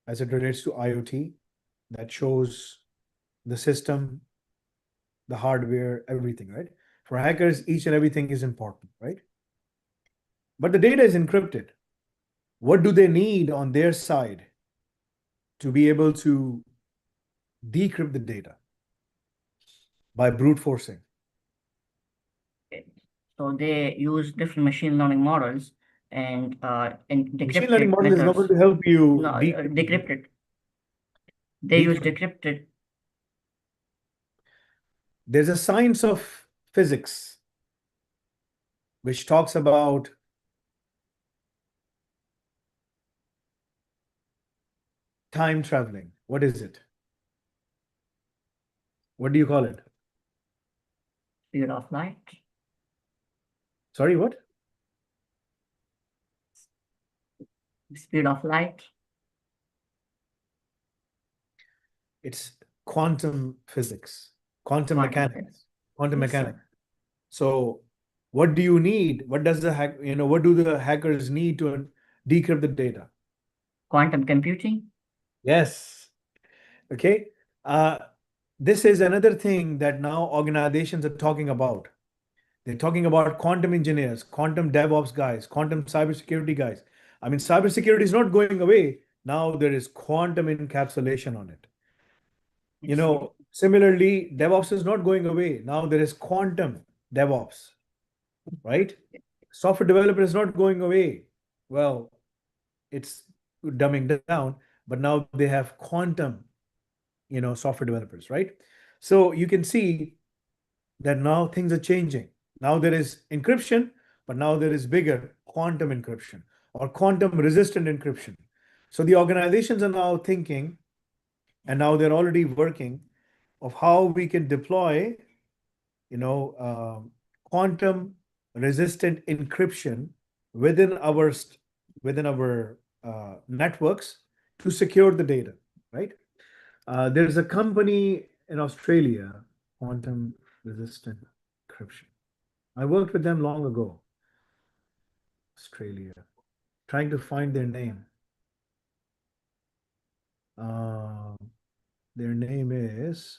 [SPEAKER 1] as it relates to IoT that shows the system, the hardware, everything, right? For hackers, each and everything is important, right? But the data is encrypted. What do they need on their side to be able to decrypt the data by brute forcing?
[SPEAKER 2] Okay. So they use different machine learning models and in
[SPEAKER 1] Machine learning
[SPEAKER 2] decrypted
[SPEAKER 1] model is not going
[SPEAKER 2] methods.
[SPEAKER 1] to help
[SPEAKER 2] No,
[SPEAKER 1] you decrypt the data.
[SPEAKER 2] decrypted. They use
[SPEAKER 1] Decrypt.
[SPEAKER 2] decrypted.
[SPEAKER 1] There's a science of physics which talks about time traveling. What is it? What do you call it?
[SPEAKER 2] Speed of light.
[SPEAKER 1] Sorry, what?
[SPEAKER 2] Speed of light.
[SPEAKER 1] It's quantum physics, quantum
[SPEAKER 2] Quantum physics.
[SPEAKER 1] mechanics, quantum
[SPEAKER 2] Yes,
[SPEAKER 1] mechanics.
[SPEAKER 2] sir.
[SPEAKER 1] So What do you need? What does the what do the hackers need to decrypt the data?
[SPEAKER 2] Quantum computing?
[SPEAKER 1] Yes. Okay. Uh, this is another thing that now organizations are talking about. They're talking about quantum engineers, quantum DevOps guys, quantum cybersecurity guys. I mean, cybersecurity is not going away. Now there is quantum encapsulation on it.
[SPEAKER 2] Yes.
[SPEAKER 1] Similarly, DevOps is not going away. Now there is quantum DevOps, right? Software developer is not going away. Well, it's dumbing down, but now they have quantum, software developers, right? So you can see that now things are changing. Now there is encryption, but now there is bigger quantum encryption or quantum resistant encryption. So the organizations are now thinking, and now they're already working of how we can deploy, quantum resistant encryption within our networks to secure the data, right? There's a company in Australia, quantum resistant encryption. I worked with them long ago. Australia, trying to find their name. Uh, their name is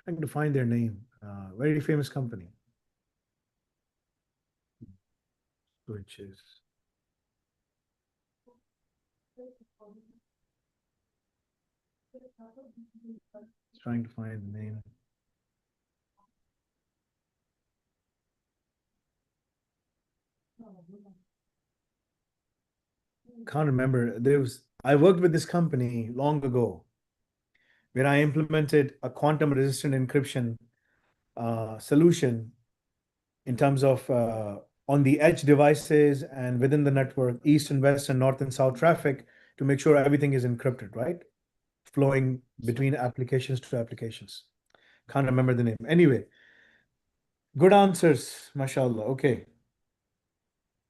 [SPEAKER 1] trying to find their name. Very famous company, which is trying to find the name. Can't remember. I worked with this company long ago where I implemented a quantum resistant encryption solution in terms of on the edge devices and within the network, east and west and north and south traffic to make sure everything is encrypted, right? Flowing between applications to applications. Can't remember the name. Anyway, good answers, mashallah. Okay.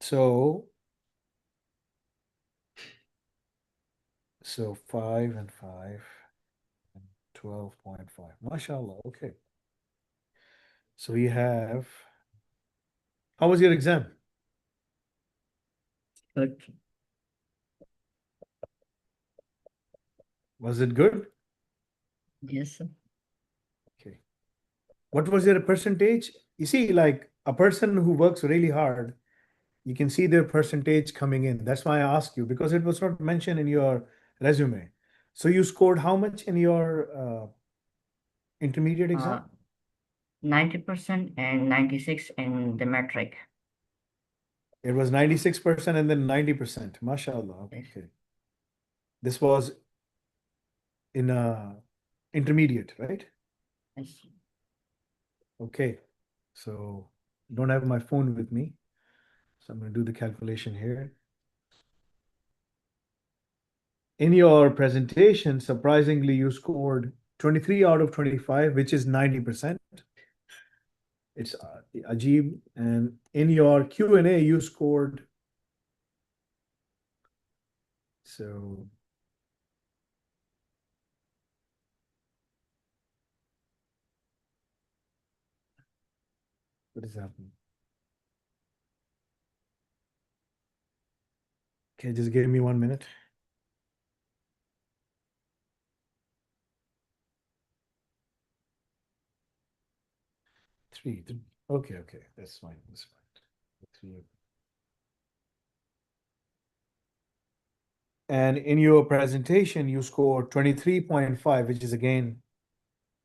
[SPEAKER 1] So 5 and 5 and 12.5. Mashallah. Okay. So we have, how was your exam?
[SPEAKER 2] Good.
[SPEAKER 1] Was it good?
[SPEAKER 2] Yes.
[SPEAKER 1] Okay. What was your percentage? You see, like a person who works really hard, you can see their percentage coming in. That's why I asked you, because it was not mentioned in your resume. So you scored how much in your intermediate exam?
[SPEAKER 2] 90% and 96 in the metric.
[SPEAKER 1] It was 96% and then 90%. MashaAllah.
[SPEAKER 2] Yes.
[SPEAKER 1] Okay. This was in intermediate, right?
[SPEAKER 2] Yes.
[SPEAKER 1] Okay. So don't have my phone with me. So I'm going to do the calculation here. In your presentation, surprisingly, you scored 23 out of 25, which is 90%. It's Ajib. And in your Q&A, you scored, so what is happening? Okay, just give me 1 minute. Three. Okay, that's fine. That's fine. Three. And in your presentation, you scored 23.5, which is again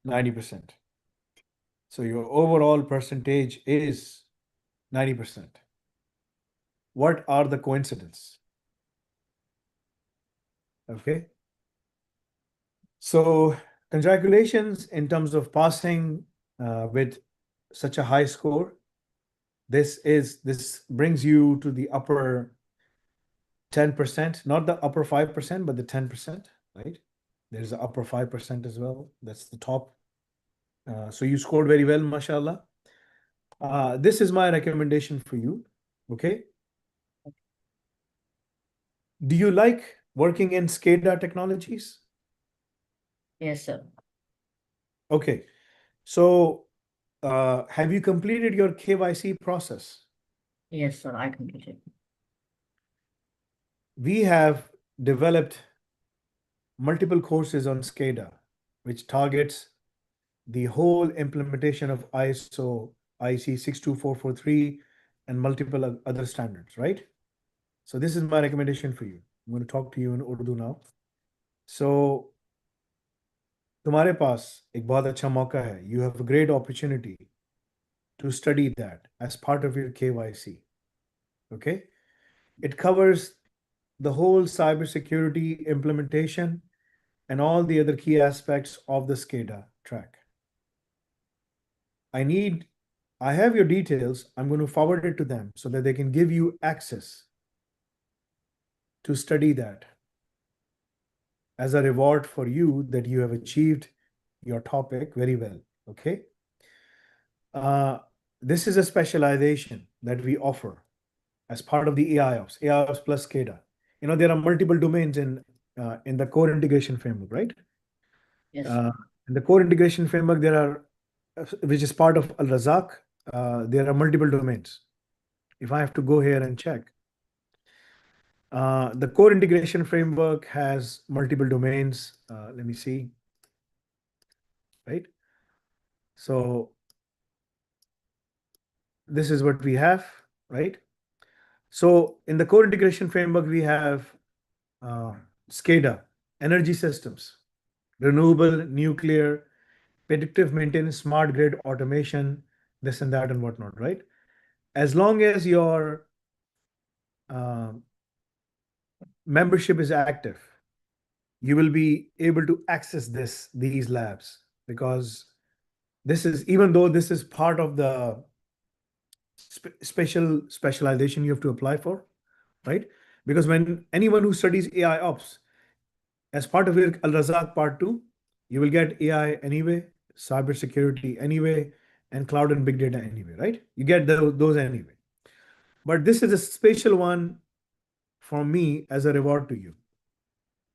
[SPEAKER 1] 90%. So your overall percentage is 90%. What are the coincidences? Okay. So congratulations in terms of passing with such a high score. This brings you to the upper 10%, not the upper 5%, but the 10%, right? There's the upper 5% as well. That's the top. So you scored very well, mashallah. This is my recommendation for you. Okay. Do you like working in SCADA technologies?
[SPEAKER 2] Yes, sir.
[SPEAKER 1] Okay. So have you completed your KYC process?
[SPEAKER 2] Yes, sir, I completed.
[SPEAKER 1] We have developed multiple courses on SCADA, which targets the whole implementation of ISO, IC 62443, and multiple other standards, right? So this is my recommendation for you. I'm going to talk to you in Urdu now. So तुम्हारे पास एक बहुत अच्छा मौका है. You have a great opportunity to study that as part of your KYC. Okay? It covers the whole cybersecurity implementation and all the other key aspects of the SCADA track. I have your details. I'm going to forward it to them so that they can give you access to study that as a reward for you that you have achieved your topic very well. Okay. This is a specialization that we offer as part of the AIOps plus SCADA. There are multiple domains in the core integration framework, right?
[SPEAKER 2] Yes,
[SPEAKER 1] In the core integration framework, which is part of Al Razak, there are multiple domains. If I have to go here and check, the core integration framework has multiple domains. Let me see, right? So this is what we have, right? So in the core integration framework, we have SCADA, energy systems, renewable, nuclear, predictive maintenance, smart grid automation, this and that and whatnot, right? As long as your uh, membership is active, you will be able to access these labs, because this is, even though this is part of the specialization you have to apply for, right? Because when anyone who studies AI ops, as part of your Al Razak Part 2, you will get AI anyway, cybersecurity anyway, and cloud and big data anyway, right? You get those anyway. But this is a special one from me as a reward to you.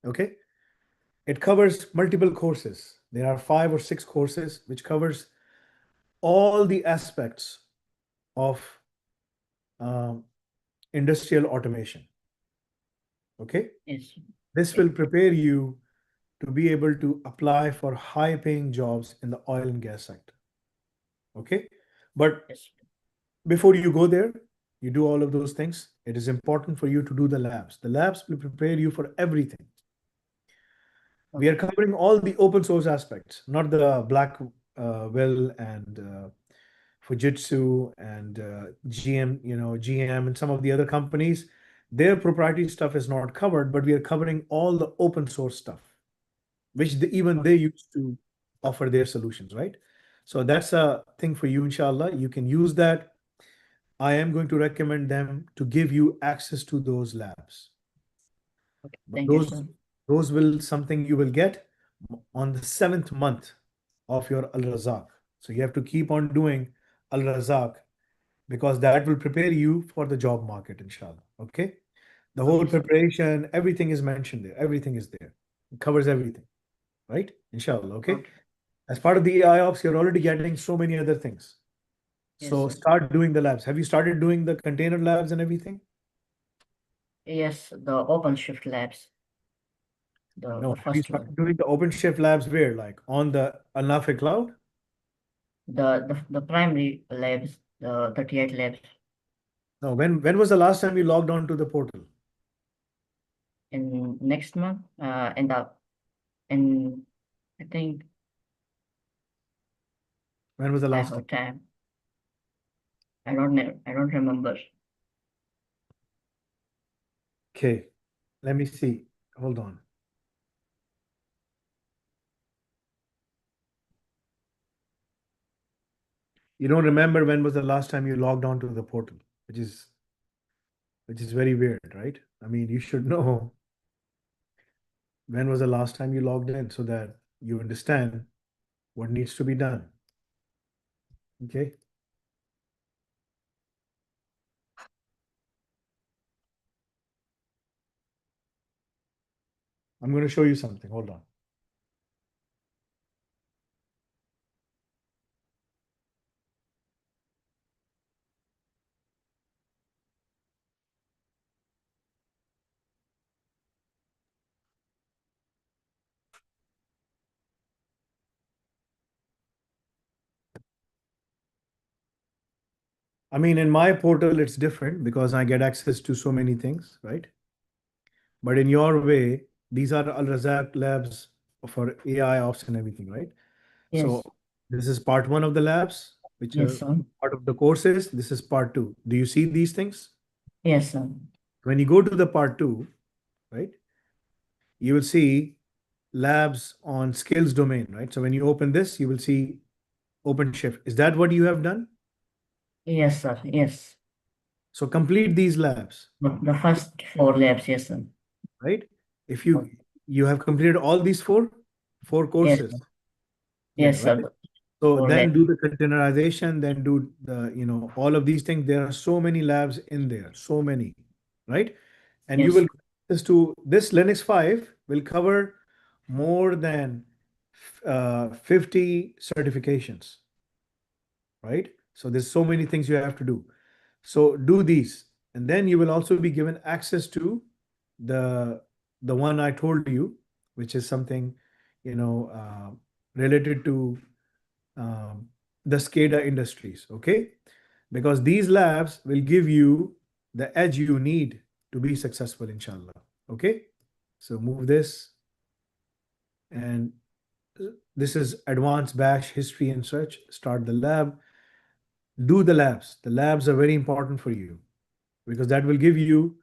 [SPEAKER 1] Okay? It covers multiple courses. There are 5 or 6 courses which covers all the aspects of um, industrial automation. Okay?
[SPEAKER 2] yes,
[SPEAKER 1] This will prepare you to be able to apply for high paying jobs in the oil and gas sector. Okay. But
[SPEAKER 2] yes.
[SPEAKER 1] before you go there, you do all of those things. It is important for you to do the labs. The labs will prepare you for everything. We are
[SPEAKER 2] Okay,
[SPEAKER 1] covering all the open source aspects, not the Black Will and Fujitsu and GM and some of the other companies. Their proprietary stuff is not covered, but we are covering all the open source stuff, which even they
[SPEAKER 2] okay,
[SPEAKER 1] used to offer their solutions, right? So that's a thing for you, inshallah. You can use that. I am going to recommend them to give you access to those labs.
[SPEAKER 2] okay.
[SPEAKER 1] But
[SPEAKER 2] Thank you,
[SPEAKER 1] those
[SPEAKER 2] sir.
[SPEAKER 1] those will something you will get on the 7th month of your Al Razak. So you have to keep on doing Al Razak, because that will prepare you for the job market, inshallah. Okay. The whole
[SPEAKER 2] Okay, sir.
[SPEAKER 1] preparation, everything is mentioned there. Everything is there. It covers everything, right? Inshallah. Okay.
[SPEAKER 2] Okay,
[SPEAKER 1] As part of the IOPS, you're already getting so many other things.
[SPEAKER 2] yes,
[SPEAKER 1] So
[SPEAKER 2] sir.
[SPEAKER 1] start doing the labs. Have you started doing the container labs and everything?
[SPEAKER 2] Yes, the OpenShift labs,
[SPEAKER 1] No.
[SPEAKER 2] the
[SPEAKER 1] Have you
[SPEAKER 2] first one.
[SPEAKER 1] started doing the OpenShift labs where? Like on the Al Cloud?
[SPEAKER 2] The primary labs, the 38 labs
[SPEAKER 1] No. When was the last time you logged on to the portal?
[SPEAKER 2] in next month, in I think
[SPEAKER 1] When was the
[SPEAKER 2] I
[SPEAKER 1] last time?
[SPEAKER 2] have time. I don't know. I don't remember.
[SPEAKER 1] Okay. Let me see. Hold on. You don't remember when was the last time you logged on to the portal, which is very weird, right? I mean, you should know when was the last time you logged in so that you understand what needs to be done. Okay. I'm going to show you something. Hold on. I mean, in my portal, it's different because I get access to so many things, right? But in your way, these are Al Razak labs for AI ops and everything, right? So
[SPEAKER 2] Yes.
[SPEAKER 1] this is part one of the labs, which
[SPEAKER 2] Yes,
[SPEAKER 1] are
[SPEAKER 2] sir.
[SPEAKER 1] part of the courses. This is part two. Do you see these things?
[SPEAKER 2] Yes, sir.
[SPEAKER 1] When you go to the part two, right, you will see labs on skills domain, right? So when you open this, you will see OpenShift. Is that what you have done?
[SPEAKER 2] Yes, sir. Yes.
[SPEAKER 1] So complete these labs,
[SPEAKER 2] The first four labs, yes, sir.
[SPEAKER 1] right? If
[SPEAKER 2] Okay.
[SPEAKER 1] you have completed all these four
[SPEAKER 2] Yes,
[SPEAKER 1] courses,
[SPEAKER 2] sir.
[SPEAKER 1] yeah,
[SPEAKER 2] Yes, sir.
[SPEAKER 1] right?
[SPEAKER 2] The
[SPEAKER 1] So
[SPEAKER 2] four
[SPEAKER 1] then
[SPEAKER 2] labs.
[SPEAKER 1] do the containerization, then do the, all of these things. There are so many labs in there, so many, right? And you
[SPEAKER 2] Yes.
[SPEAKER 1] will this Linux 5 will cover more than 50 certifications, right? So there's so many things you have to do. So do these, and then you will also be given access to the the one I told you, which is something, you know, related to um, the SCADA industries, okay? Because these labs will give you the edge you need to be successful, inshallah, okay? So move this, and this is advanced bash history and search. Start the lab. Do the labs. The labs are very important for you because that will give you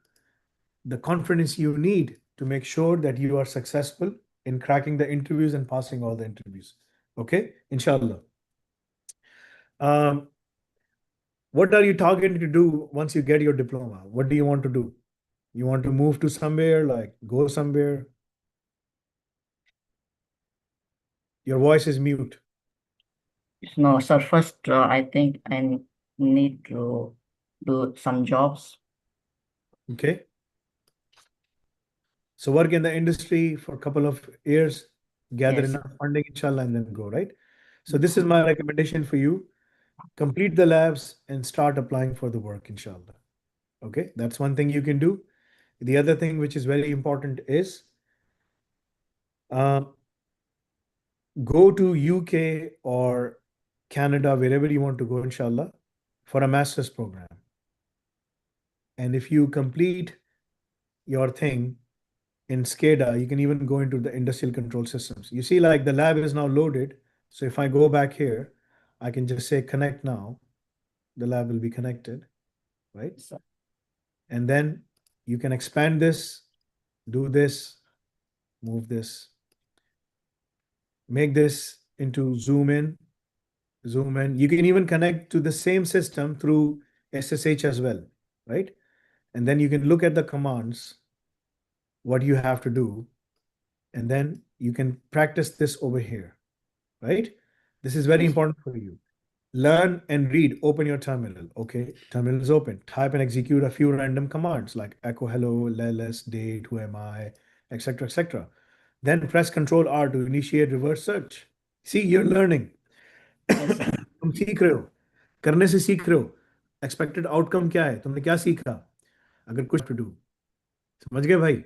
[SPEAKER 1] the confidence you need to make sure that you are successful in cracking the interviews and passing all the interviews. Okay, inshallah. Um, what are you targeting to do once you get your diploma? What do you want to do? You want to move to somewhere, like go somewhere? Your voice is mute.
[SPEAKER 2] No, sir. First, I think I need to do some jobs.
[SPEAKER 1] Okay. So work in the industry for a couple of years, gather
[SPEAKER 2] Yes.
[SPEAKER 1] enough funding, inshallah, and then go, right? So this is my recommendation for you. Complete the labs and start applying for the work, inshallah. Okay, that's one thing you can do. The other thing which is very important is uh, go to UK or Canada, wherever you want to go, inshallah, for a master's program. And if you complete your thing in SCADA, you can even go into the industrial control systems. You see, like the lab is now loaded. So if I go back here, I can just say connect now. The lab will be connected, right?
[SPEAKER 2] Yes, sir.
[SPEAKER 1] And then you can expand this, do this, move this, make this into zoom in, zoom in. You can even connect to the same system through SSH as well, right? And then you can look at the commands, what you have to do, and then you can practice this over here, right? This is very
[SPEAKER 2] Yes.
[SPEAKER 1] important for you. Learn and read. Open your terminal. Okay, terminal is open. Type and execute a few random commands like echo hello, ls, date, who am I, etc., etc. Then press Control R to initiate reverse search. See, you're learning.
[SPEAKER 2] Yes, sir.
[SPEAKER 1] तुम सीख रहे हो, करने से सीख रहे हो. Expected outcome क्या है, तुमने क्या सीखा? अगर कुछ टू डू, समझ गए भाई?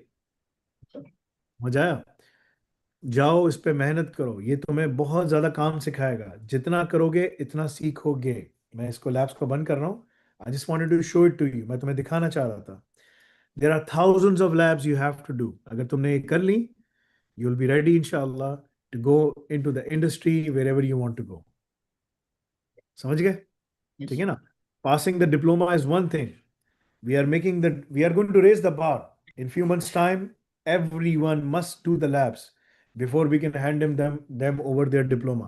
[SPEAKER 1] मजा आया? जाओ इस पे मेहनत करो, ये तुम्हें बहुत ज्यादा काम सिखाएगा. जितना करोगे इतना सीखोगे. मैं इसको लैब्स को बंद कर रहा हूँ. I just wanted to show it to you. मैं तुम्हें दिखाना चाह रहा था. There are thousands of labs you have to do. अगर तुमने ये कर ली, यू विल बी रेडी इंशाल्लाह to go into the industry wherever you want to go. समझ गए? ठीक
[SPEAKER 2] Yes.
[SPEAKER 1] है ना? Passing the diploma is one thing. We are going to raise the bar in few months time. Everyone must do the labs before we can hand them over their diploma.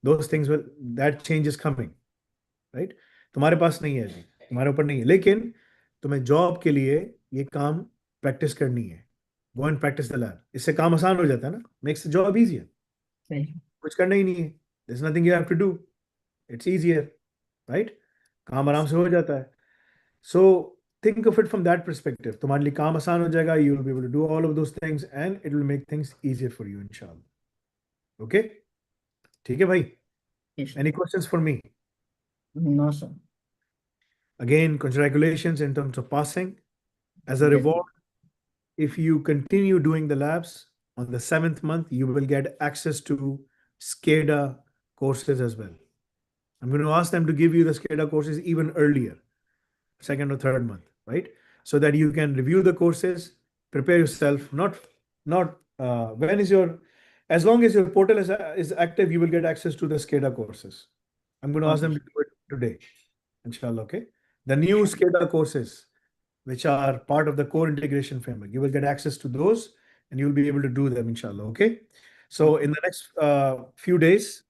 [SPEAKER 1] Those things will, that change is coming, right? तुम्हारे पास नहीं है अभी, तुम्हारे ऊपर नहीं है, लेकिन तुम्हें जॉब के लिए ये काम प्रैक्टिस करनी है. Go and practice the lab. इससे काम आसान हो जाता है ना, makes the job easier.
[SPEAKER 2] Okay.
[SPEAKER 1] कुछ करना ही नहीं है. There's nothing you have to do. It's easier, right? काम आराम से हो जाता है. So think of it from that perspective. तुम्हारे लिए काम आसान हो जाएगा. You will be able to do all of those things and it will make things easier for you, inshallah. Okay? ठीक है भाई?
[SPEAKER 2] Yes.
[SPEAKER 1] Any questions for me?
[SPEAKER 2] No, sir.
[SPEAKER 1] Again, congratulations in terms of passing. As a
[SPEAKER 2] Yes.
[SPEAKER 1] reward, if you continue doing the labs on the seventh month, you will get access to SCADA courses as well. I'm going to ask them to give you the SCADA courses even earlier, second or third month, right? So that you can review the courses, prepare yourself. Not when is your, as long as your portal is active, you will get access to the SCADA courses. I'm going to ask
[SPEAKER 2] Okay,
[SPEAKER 1] them to do it today, inshallah. Okay. The new
[SPEAKER 2] sure.
[SPEAKER 1] SCADA courses, which are part of the core integration framework, you will get access to those and you'll be able to do them, inshallah. Okay. So
[SPEAKER 2] Okay,
[SPEAKER 1] in the next few days,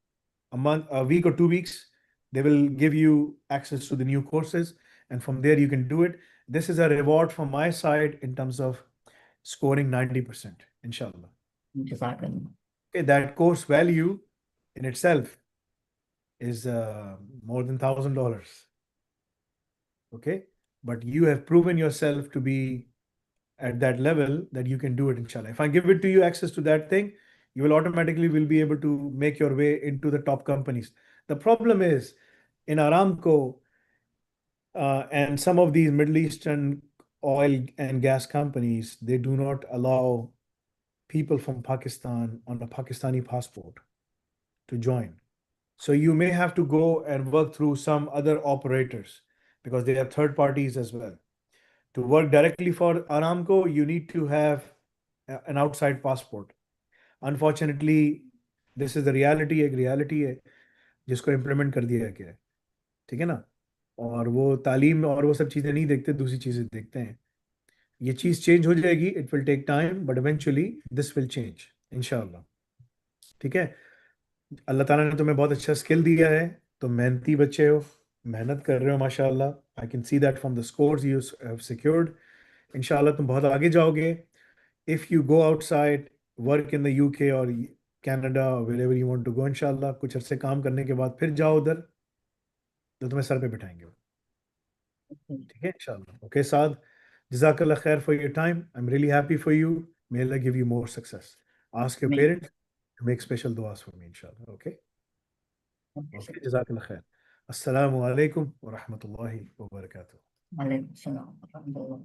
[SPEAKER 1] a month, a week or 2 weeks, they will give you access to the new courses, and from there you can do it. This is a reward from my side in terms of scoring 90%, inshallah.
[SPEAKER 2] Jazakallah.
[SPEAKER 1] Okay, that course value in itself is more than $1,000. Okay, but you have proven yourself to be at that level that you can do it, inshallah. If I give it to you access to that thing, you will automatically will be able to make your way into the top companies. The problem is in Aramco and some of these Middle Eastern oil and gas companies, they do not allow people from Pakistan on a Pakistani passport to join. So you may have to go and work through some other operators because they have third parties as well. To work directly for Aramco, you need to have an outside passport. Unfortunately, this is the reality, एक reality है जिसको implement कर दिया गया है, ठीक है ना? और वो तालीम और वो सब चीज़ें नहीं देखते, दूसरी चीज़ें देखते हैं. ये चीज़ चेंज हो जाएगी, it will take time but eventually this will change इंशाल्लाह. ठीक है. अल्लाह ताला ने तुम्हें बहुत अच्छा स्किल दिया है, तुम मेहनती बच्चे हो, मेहनत कर रहे हो माशाल्लाह. I can see that from the scores you have secured. इंशाल्लाह तुम बहुत आगे जाओगे. If you go outside, work in the UK और Canada, wherever you want to go, इंशाल्लाह कुछ अरसे काम करने के बाद फिर जाओ उधर, तो तुम्हें सर पे बिठाएंगे. ठीक है इंशाल्लाह. ओके साद, जज़ाकल्लाह खैर for your time. I am really happy for you. May Allah give you more success. Ask your
[SPEAKER 2] Me.
[SPEAKER 1] Parents to make special duas for me, inshallah. Okay.
[SPEAKER 2] Okay, sir.
[SPEAKER 1] Okay. Jazakallah khair. Assalamu alaikum wa rahmatullahi wa barakatuh.
[SPEAKER 2] Alaikum salam.